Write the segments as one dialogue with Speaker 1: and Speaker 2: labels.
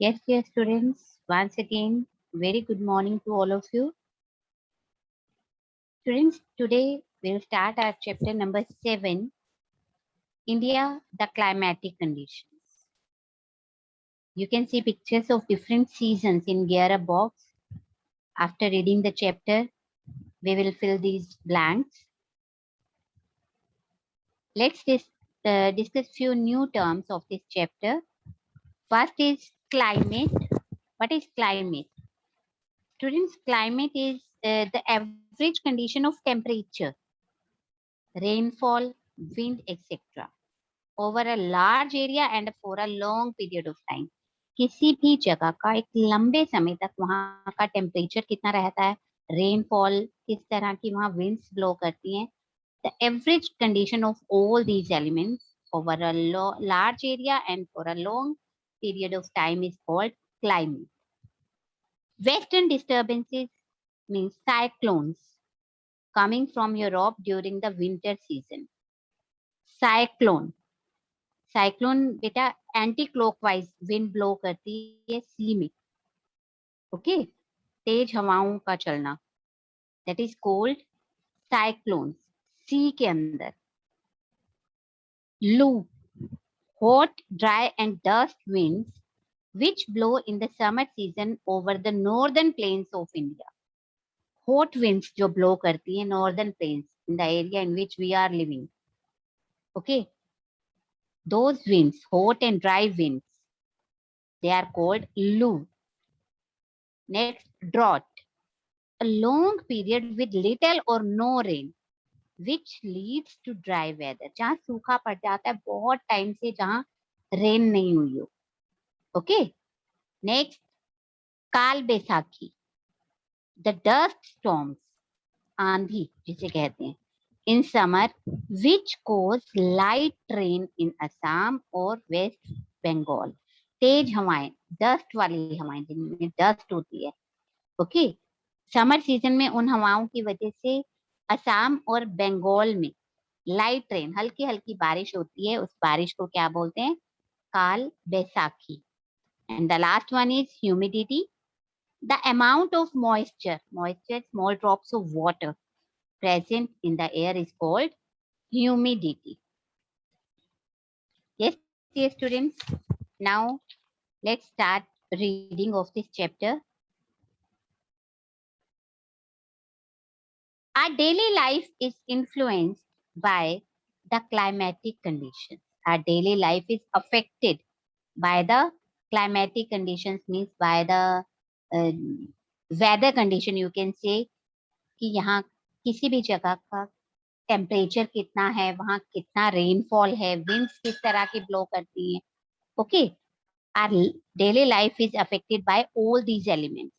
Speaker 1: Yes, dear students, once again, very good morning to all of you. Students, today we'll start our chapter number 7, India, the climatic conditions. You can see pictures of different seasons in gear box. After reading the chapter, we will fill these blanks. Let's discuss few new terms of this chapter. First is climate. What is climate? Students, climate is the average condition of temperature, rainfall, wind, etc. over a large area and for a long period of time. किसी भी जगह का एक लंबे समय तक वहाँ का टेम्परेचर कितना रहता है, रेनफॉल किस तरह की वहाँ विंड्स ब्लो करती हैं. The average condition of all these elements over a large area and for a long period of time is called climate. Western disturbances means cyclones coming from Europe during the winter season. Cyclone. Cyclone बेटा anti clockwise wind blow करती है सी में. Okay, तेज हवाओं का चलना, that is cold cyclone. सी के अंदर लू, hot dry and dust winds which blow in the summer season over the northern plains of India. Hot winds जो blow करती है northern plains in the area in which we are living. Okay, those winds, hot and dry winds, they are called loo. Next, drought. A long period with little or no rain, which leads to dry weather. जहाँ सूखा पड़ जाता है बहुत time से, जहाँ rain नहीं हुई हो. ओके, नेक्स्ट काल बैसाखी, द डस्ट स्टॉर्म्स, आंधी जिसे कहते हैं, in summer which cause light rain in Assam और वेस्ट बंगाल. तेज हवाएं, डस्ट वाली हवाएं जिनमें डस्ट होती है. ओके, समर सीजन में उन हवाओं की वजह से असम और बंगाल में लाइट रेन, हल्की हल्की बारिश होती है. उस बारिश को क्या बोलते हैं? काल Baisakhi. And the last one is humidity. The amount of moisture, small drops of water present in the air is called humidity. Yes, dear students, now let's start reading of this chapter. Our daily life is influenced by the climatic conditions. Our daily life is affected by the climatic conditions, means by the weather condition. You can say कि यहाँ किसी भी जगह का temperature कितना है, वहाँ कितना रेनफॉल है, विंड्स किस तरह की ब्लो करती हैं. Okay, our daily life is affected by all these elements.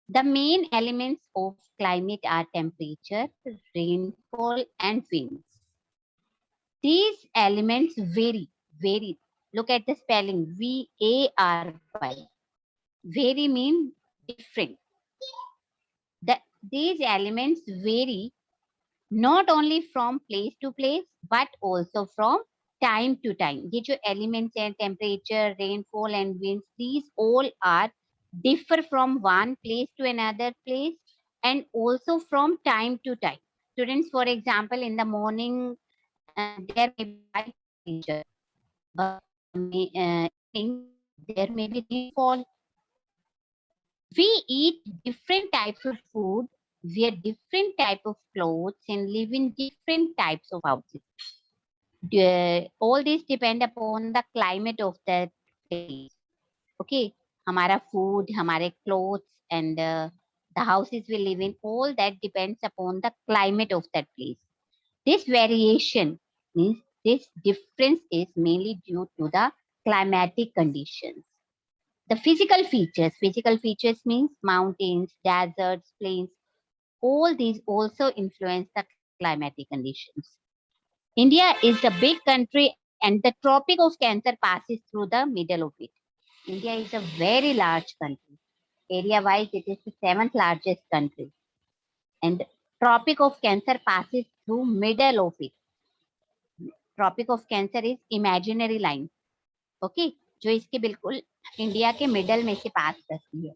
Speaker 1: The main elements of climate are temperature, rainfall, and winds. These elements vary. Look at the spelling, V-A-R-Y. Vary mean different. These elements vary not only from place to place, but also from time to time. ये जो elements हैं, temperature, rainfall, and winds, these all are differ from one place to another place, and also from time to time. Students, for example, in the morning, there may be high temperature, but there may be rainfall. We eat different types of food, wear different type of clothes, and live in different types of houses. All these depend upon the climate of that place. Okay, हमारा food, हमारे clothes, and the houses we live in, all that depends upon the climate of that place. This variation means this difference is mainly due to the climatic conditions. The physical features means mountains, deserts, plains, all these also influence the climatic conditions. India is a big country and the Tropic of Cancer passes through the middle of it. India is a very large country. Area-wise, it is the 7th largest country. And Tropic of Cancer passes through middle of it. Tropic of Cancer is imaginary line. Okay. जो इसके बिल्कुल India के middle में से पास करती है.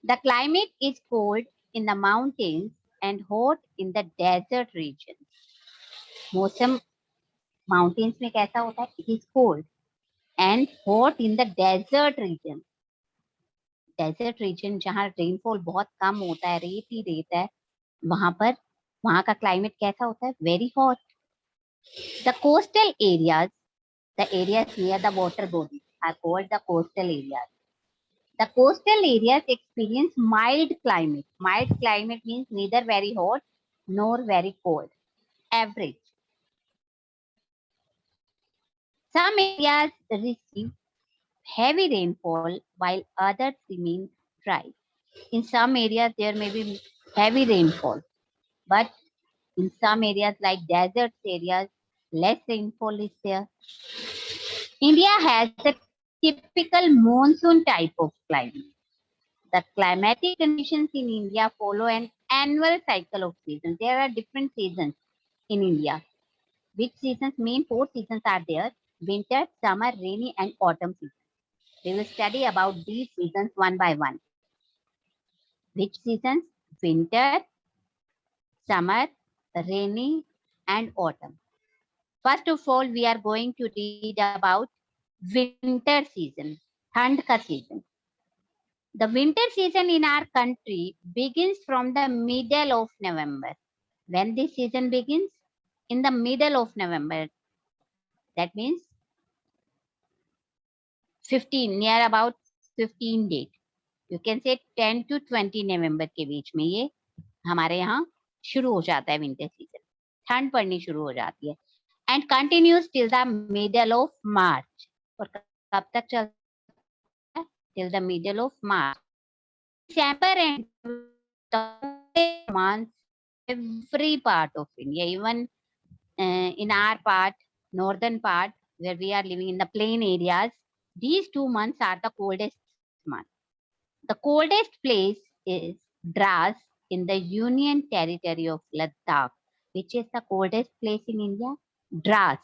Speaker 1: The climate is cold in the mountains and hot in the desert region. मौसम mountains में कैसा होता है? It is cold and hot in the desert region. Desert region जहाँ रेनफॉल बहुत कम होता है, रेत ही रेत है, वहां का क्लाइमेट कैसा होता है? Very hot. The coastal areas, the areas near the water body are called the coastal areas. The coastal areas experience mild climate. Mild climate means neither very hot nor very cold. Average. Some areas receive heavy rainfall while others remain dry. In some areas there may be heavy rainfall, but in some areas like desert areas, less rainfall is there. India has a typical monsoon type of climate. The climatic conditions in India follow an annual cycle of seasons. There are different seasons in India. Which seasons? Main 4 seasons are there: winter, summer, rainy, and autumn season. We will study about these seasons one by one. Which seasons? Winter, summer, rainy, and autumn. First of all, we are going to read about winter season, ठंड का season. The winter season in our country begins from the middle of November. When this season begins? In the middle of November. That means 15, near about 15 date. You can say 10 to 20 November के बीच में ये हमारे यहाँ शुरू हो जाता है winter season. ठंड पड़नी शुरू हो जाती है. And continues till the middle of March. और कब तक चलता है? Till the middle of March. December and months, every part of India, even in our part, northern part, where we are living in the plain areas, these 2 months are the coldest months. The coldest place is Dras in the Union Territory of Ladakh. Which is the coldest place in India? Dras.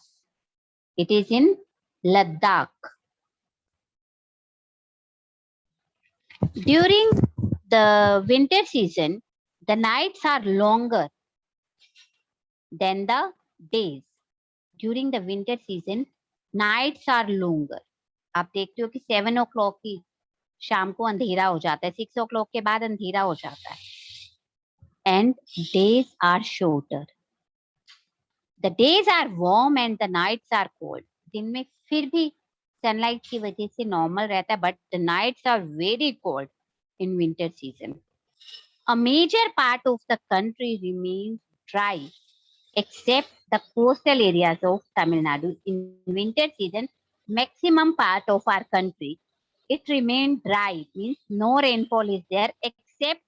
Speaker 1: It is in Ladakh. During the winter season, the nights are longer than the days. During the winter season, nights are longer. आप देखते हो कि 7 o'clock की शाम को अंधेरा हो जाता है, 6 o'clock के बाद अंधेरा हो जाता है. And days are shorter. The days are warm and the nights are cold. दिन में फिर भी सनलाइट की वजह से नॉर्मल रहता है, but the nights are very cold in winter season. A major part of the country remains dry except the coastal areas of Tamil Nadu. In winter season, maximum part of our country, it remains dry, means no rainfall is there except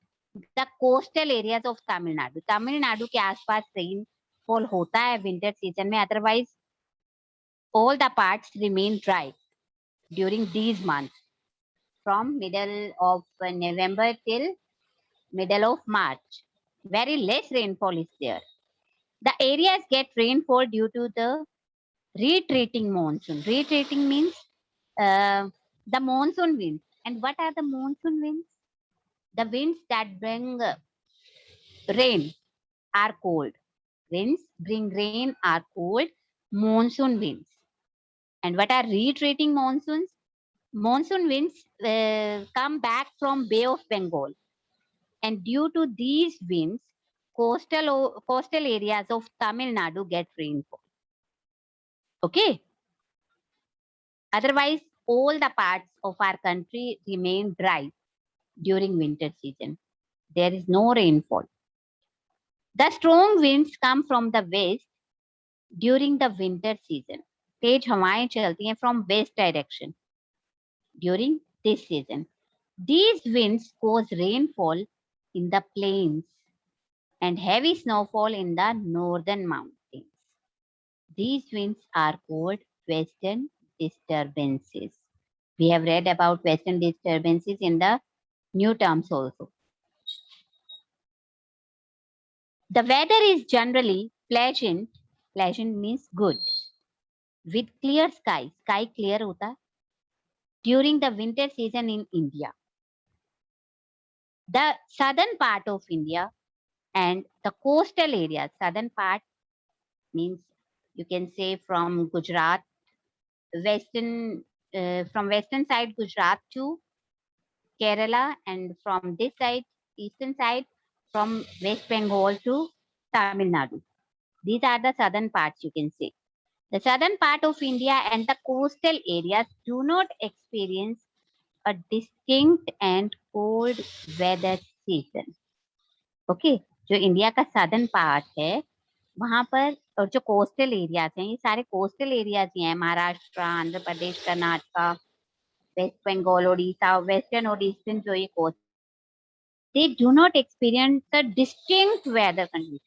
Speaker 1: the coastal areas of Tamil Nadu. Tamil Nadu के आसपास rainfall होता है winter season में, otherwise all the parts remain dry during these months from middle of November till middle of March. Very less rainfall is there. The areas get rainfall due to the retreating monsoon. Retreating means the monsoon winds. And what are the monsoon winds? The winds that bring rain are cold. Winds bring rain are cold. Monsoon winds. And what are retreating monsoons? Monsoon winds come back from Bay of Bengal. And due to these winds, coastal areas of Tamil Nadu get rainfall. Okay. Otherwise, all the parts of our country remain dry during winter season. There is no rainfall. The strong winds come from the west during the winter season. तेज हवाएं चलती हैं from west direction during this season. These winds cause rainfall in the plains and heavy snowfall in the northern mountains. These winds are called western disturbances. We have read about western disturbances in the new terms also. The weather is generally pleasant. Pleasant means good. with clear sky. Sky clear होता है during the winter season in India. The southern part of India and the coastal areas. Southern part means you can say from Gujarat, from western side Gujarat to Kerala, and from this side, eastern side, from West Bengal to Tamil Nadu. These are the southern parts, you can say. The southern part of India and the coastal areas do not experience a distinct and cold weather season. Okay, जो India का southern part है वहां पर, और जो coastal areas हैं, ये सारे कोस्टल एरियाज ही हैं, महाराष्ट्र, आंध्र प्रदेश, कर्नाटका, वेस्ट बंगाल, ओडिशा, वेस्टर्न और ईस्टर्न जो ये coast, they do not experience a distinct weather condition,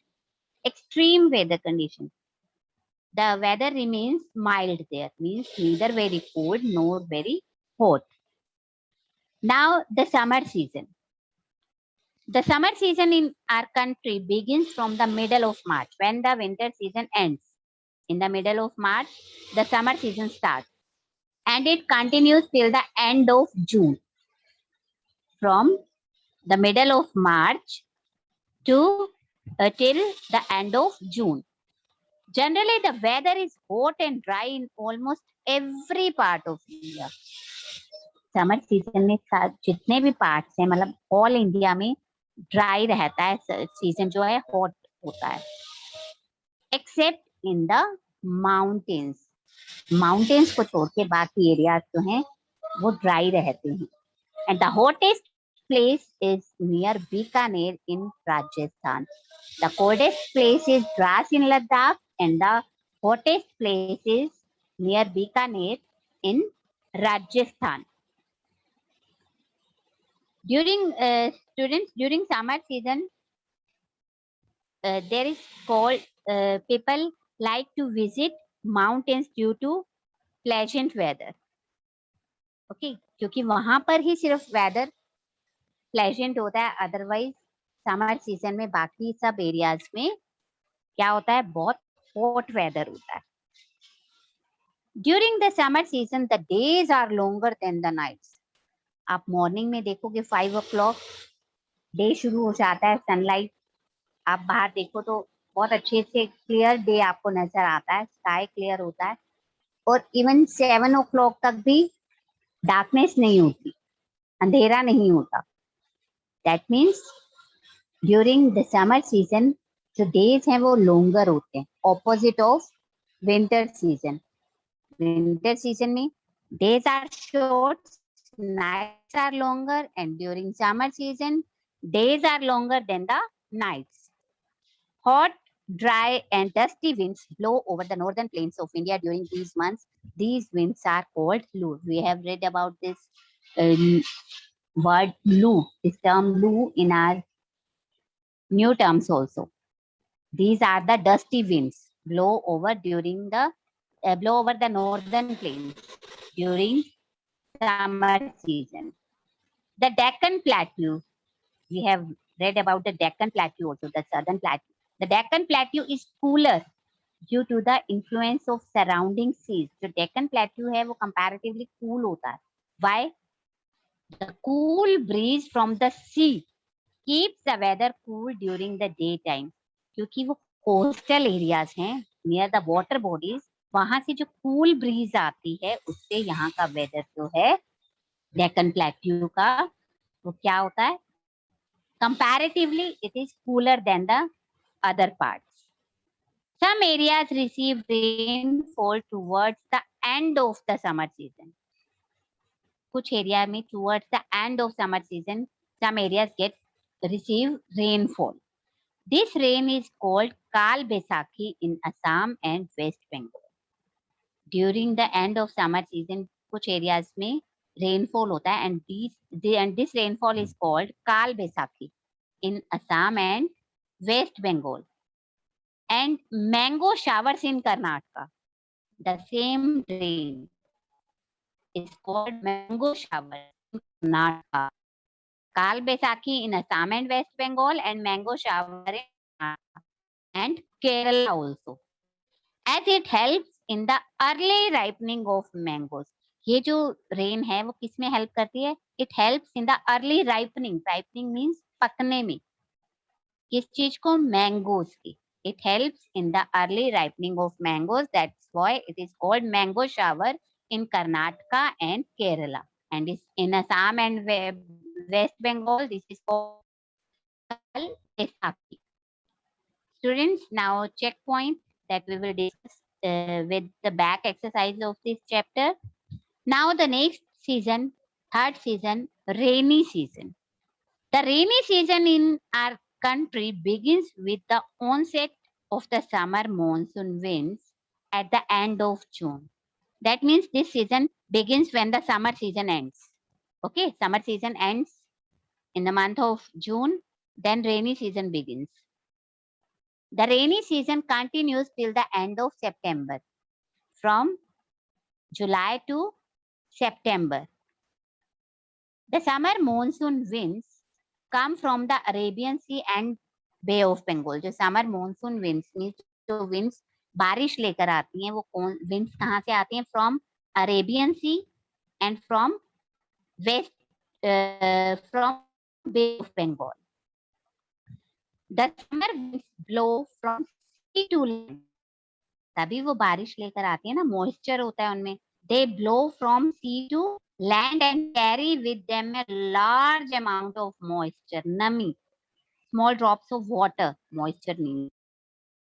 Speaker 1: extreme weather condition. The weather remains mild there, means neither very cold nor very hot. Now the summer season. The summer season in our country begins from the middle of March when the winter season ends. In the middle of March, the summer season starts and it continues till the end of June. From the middle of March to till the end of June. Generally, the weather is hot and dry in almost every part of India. Summer season में जितने भी parts हैं, मतलब all India में dry रहता है, season जो है हॉट होता है, accept in the mountains. Mountains को छोड़ के बाकी एरियाज जो हैं वो ड्राई रहते हैं. And the hottest place is near Bikaner in Rajasthan. The coldest place is Dras in Ladakh and the hottest place is near Bikaner in Rajasthan. During students, during summer season, there is called people like to visit mountains due to pleasant weather. Okay, क्योंकि वहां पर ही सिर्फ weather pleasant होता है, otherwise summer season में बाकी सब areas में क्या होता है, बहुत हॉट वेदर होता है. During the summer season the days are longer than the nights. आप मॉर्निंग में देखोगे 5 o'clock डे शुरू हो जाता है, सनलाइट, आप बाहर देखो तो बहुत अच्छे से क्लियर डे आपको नजर आता है, स्काई क्लियर होता है, और इवन 7 o'clock तक भी डार्कनेस नहीं होती, अंधेरा नहीं होता. That means during the summer season जो days हैं वो longer होते हैं, opposite of winter season. Winter season में days are short, nights are longer, and during summer season days are longer than the nights. Hot, dry, and dusty winds blow over the northern plains of India during these months. These winds are called Lu. We have read about this word Lu, this term Lu in our new terms also. These are the dusty winds blow over the northern plains during summer season. The Deccan Plateau, we have read about the Deccan Plateau also, the southern plateau. The Deccan Plateau is cooler due to the influence of surrounding seas. जो Deccan Plateau है वो comparatively cool होता है. Why? The cool breeze from the sea keeps the weather cool during the daytime. क्योंकि वो coastal areas हैं, near the water bodies, वहां से जो cool breeze आती है उससे यहाँ का weather जो है Deccan Plateau का, वो क्या होता है, comparatively it is cooler than the other parts. Some areas receive rainfall towards the end of the summer season. कुछ एरिया में towards the end of summer season, some areas receive rainfall. This rain is called Kal Baisakhi in Assam and West Bengal. During the end of summer season, कुछ areas में rainfall होता है, and this rainfall is called Kal Baisakhi in Assam and West Bengal. And mango showers in Karnataka. The same rain is called mango shower in Karnataka. Kal Baisakhi in Assam and West Bengal, and mango shower in Karnataka and Kerala also. As it helps in the early ripening of mangoes. ये जो rain है वो किस में help करती है? It helps in the early ripening. Ripening means पकने में. किस चीज को? मैंगोज की. It helps in the early ripening of mangoes. That's why it is called mango shower in Karnataka and Kerala. And in Assam and West Bengal, this is called Baisakhi. Students, now checkpoint that we will discuss with the back exercise of this chapter. Now the next season, third season, rainy season. The rainy season in our country begins with the onset of the summer monsoon winds at the end of June. That means this season begins when the summer season ends. Okay, summer season ends in the month of June, then rainy season begins. The rainy season continues till the end of September, from July to September. The summer monsoon winds come from the Arabian Sea and Bay of Bengal. जो summer monsoon winds means जो winds बारिश लेकर आती हैं, वो winds कहाँ से आती हैं? From Arabian Sea and from from Bay of Bengal. The summer winds blow from sea to land. तभी वो बारिश लेकर आती है ना, moisture होता है उनमें. They blow from sea to land and carry with them a large amount of moisture, nami, small drops of water, moisture means.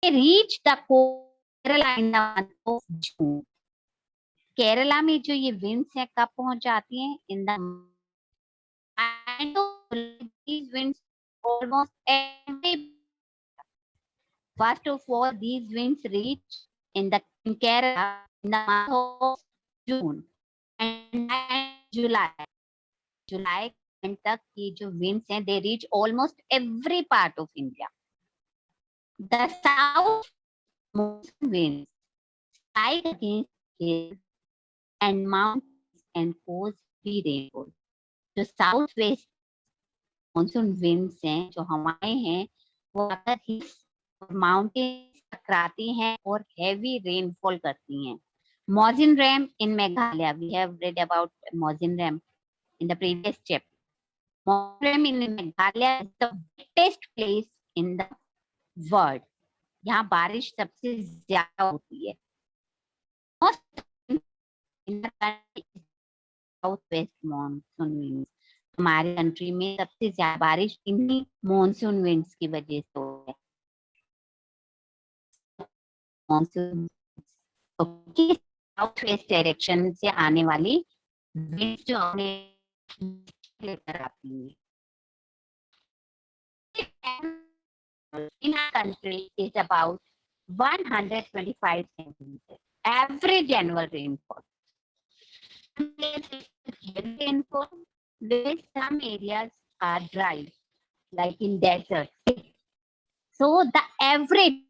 Speaker 1: They reach the Kerala in the month of June. Kerala में जो ये winds हैं कब पहुंच जाती हैं? In the and these winds almost every. First of all, these winds reach in Kerala in the month of June and July. July तक की जो winds हैं, they reach almost every part of India. The south monsoon winds strike against hills and mountains and cause heavy rainfall. जो south west monsoon winds हैं, जो हवाएं हैं, वो आकर hills और mountains टकराती हैं और heavy rainfall करती हैं. Monsoon ram in Meghalaya, we have read about monsoon ram in the previous chapter. Monsoon in Meghalaya is the wettest place in the world. यहाँ बारिश सबसे ज्यादा होती है. South west monsoon winds. हमारे कंट्री में सबसे ज्यादा बारिश इन्हीं मॉनसून विंड्स की वजह से हो है. Monsoon okay, south west direction से आने वाली विंड्स जो हमें लेकर आती है. In our country is about 125 centimeters average annual rainfall. Heavy rainfall, where some areas are dry, like in desert. So the average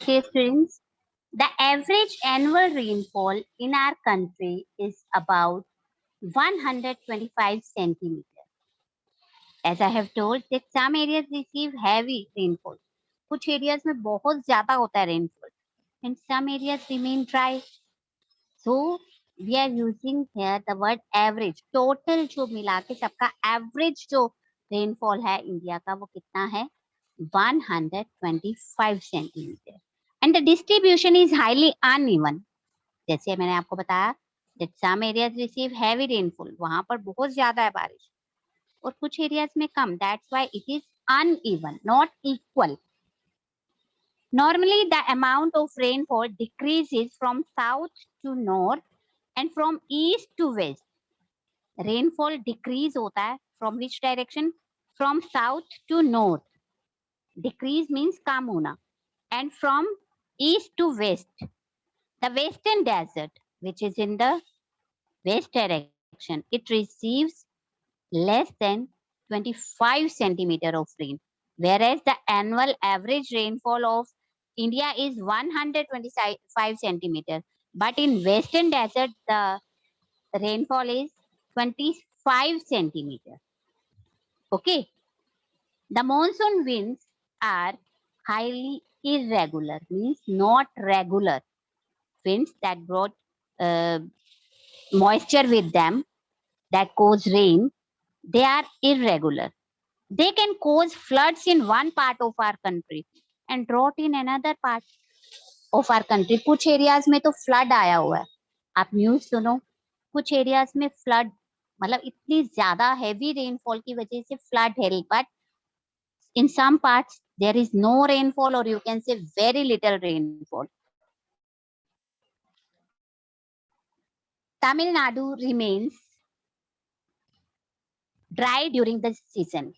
Speaker 1: students, the average annual rainfall in our country is about 125 centimeters. As I have told that some areas receive heavy rainfall. कुछ areas में बहुत ज्यादा होता है rainfall and some areas remain dry. So we are using here the word average. Total जो मिला के सबका average जो rainfall है इंडिया का वो कितना है 125 centimeter. And the distribution is highly uneven. जैसे मैंने आपको बताया that some areas receive heavy rainfall. वहां पर बहुत ज्यादा है बारिश और कुछ एरियाज में कम. That's why it is uneven, not equal. Normally, the amount of rainfall decreases from south to north and from east to west. Rainfall decrease होता है from which direction? From south to north. Decrease means कम होना. And from east to west. The western desert, which is in the west direction, it receives less than 25 centimeter of rain, whereas the annual average rainfall of India is 125 centimeter. But in western desert, the rainfall is 25 centimeter. Okay. The monsoon winds are highly irregular, means not regular. Winds that brought uh, moisture with them, that cause rain, they are irregular. They can cause floods in one part of our country and drought in another part of our country. कुछ areas में तो flood आया हुआ है. आप news सुनो, कुछ areas में फ्लड, मतलब इतनी ज्यादा हेवी रेनफॉल की वजह से फ्लड है. But in some parts there is no rainfall और you can say very little rainfall. Tamil Nadu remains dry during the season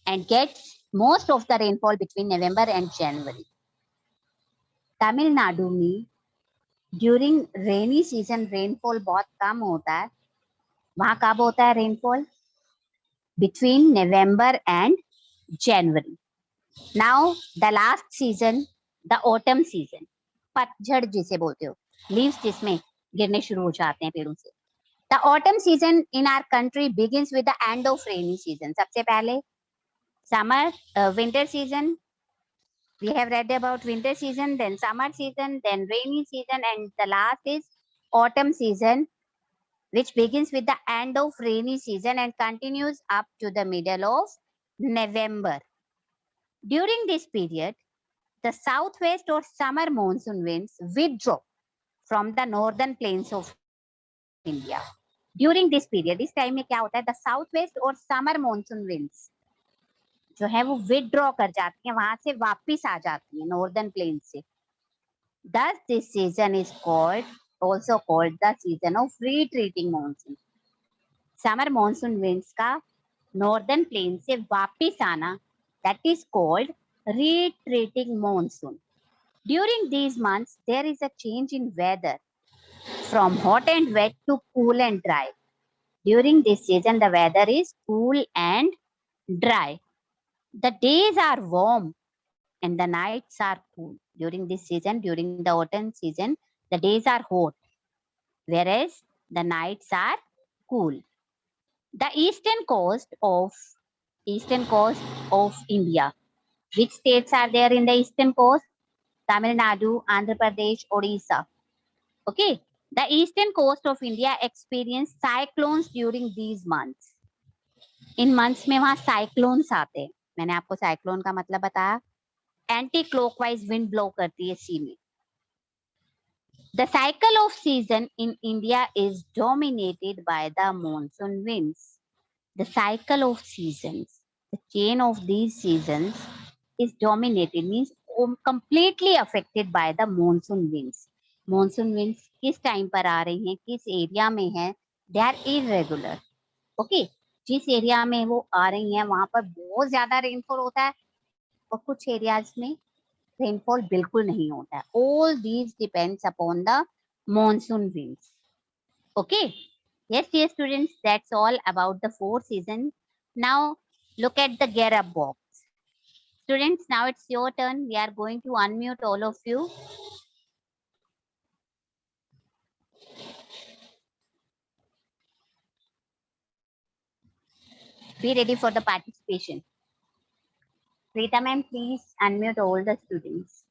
Speaker 1: and gets most of the rainfall between November and January. Tamil Nadu में during rainy season rainfall बहुत कम होता है. वहां कब होता है rainfall? Between November and January. Now the last season, the autumn season, पतझड़ जिसे बोलते हो, लीव्स जिसमें गिरने शुरू हो जाते हैं पेड़ों से. The autumn season in our country begins with the end of rainy season. सबसे पहले summer, winter season. We have read about winter season, then summer season, then rainy season, and the last is autumn season, which begins with the end of rainy season and continues up to the middle of November. During this period, the southwest or summer monsoon winds withdraw from the northern plains of India. During this period, इस time में क्या होता है? The southwest or summer monsoon winds जो है वो withdraw कर जाती हैं, वहां से वापिस आ जाती है नॉर्दर्न प्लेन से. Thus, this season is also called the season of retreating monsoon. Summer monsoon winds का northern plain से वापिस आना, that is called retreating monsoon. During these months, there is a change in weather from hot and wet to cool and dry. During this season, the weather is cool and dry. The days are warm and the nights are cool. During this season, during the autumn season, the days are hot, whereas the nights are cool. The eastern coast of India. Which states are there in the eastern coast? Tamil Nadu, Andhra Pradesh, Odisha. Okay. The eastern coast of India experience cyclones during these months. In months में वहां cyclones आते हैं. मैंने आपको cyclone का मतलब बताया. Anti clockwise wind blow करती है सी में. The cycle of season in India is dominated by the monsoon winds. The cycle of seasons, the chain of these seasons is dominated, means completely affected by the monsoon winds. Monsoon winds किस time पर आ रही हैं, किस area में है, they are irregular. Okay, जिस area में वो आ रही हैं वहां पर बहुत ज्यादा रेनफॉल होता है और कुछ एरियाज में रेनफॉल बिल्कुल नहीं होता है. All these depends upon the monsoon winds. Okay. Yes, dear students, that's all about the 4 seasons. Now look at the gear up box. Students, now it's your turn. We are going to unmute all of you. be ready for the participation. Rita ma'am, please unmute all the students.